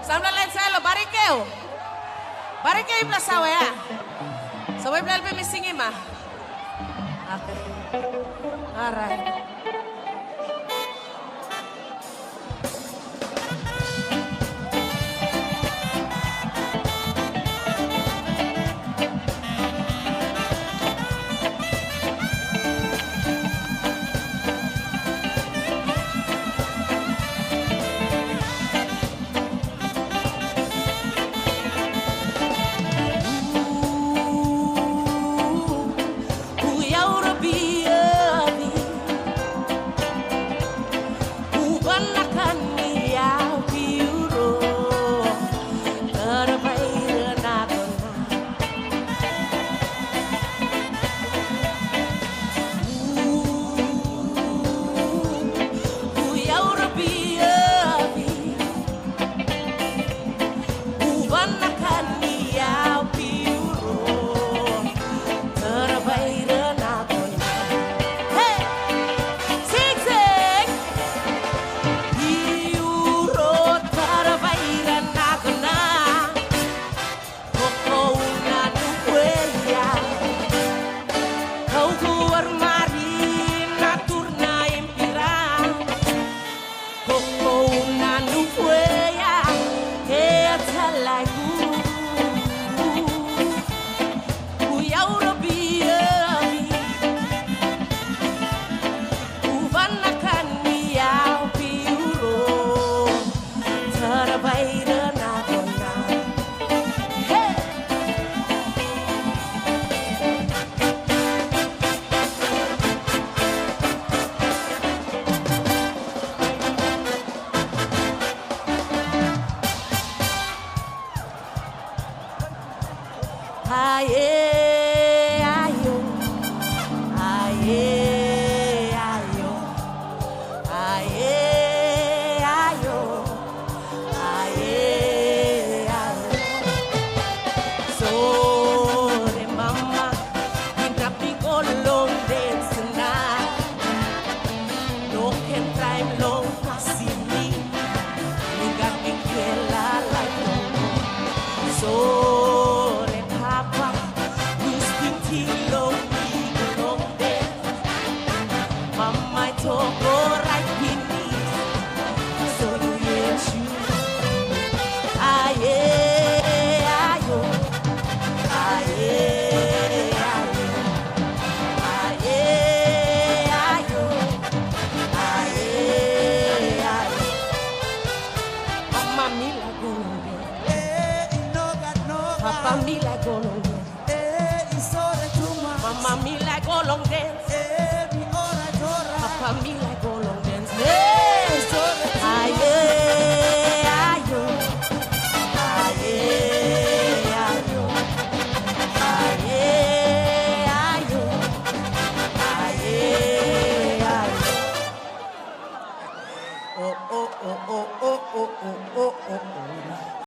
Samla lain saya lo barikeu. Barikeu plus sawa ya. Sawa belal pe missing ima. Okay. All right. Aye, ayo, aye, ayo, aye, ayo, aye, ayo. Sore mama, intrapi kolong dance tonight. No can time long pasini, nggak pikir like no. So Papa me like golong dance. Mama me like golong dance.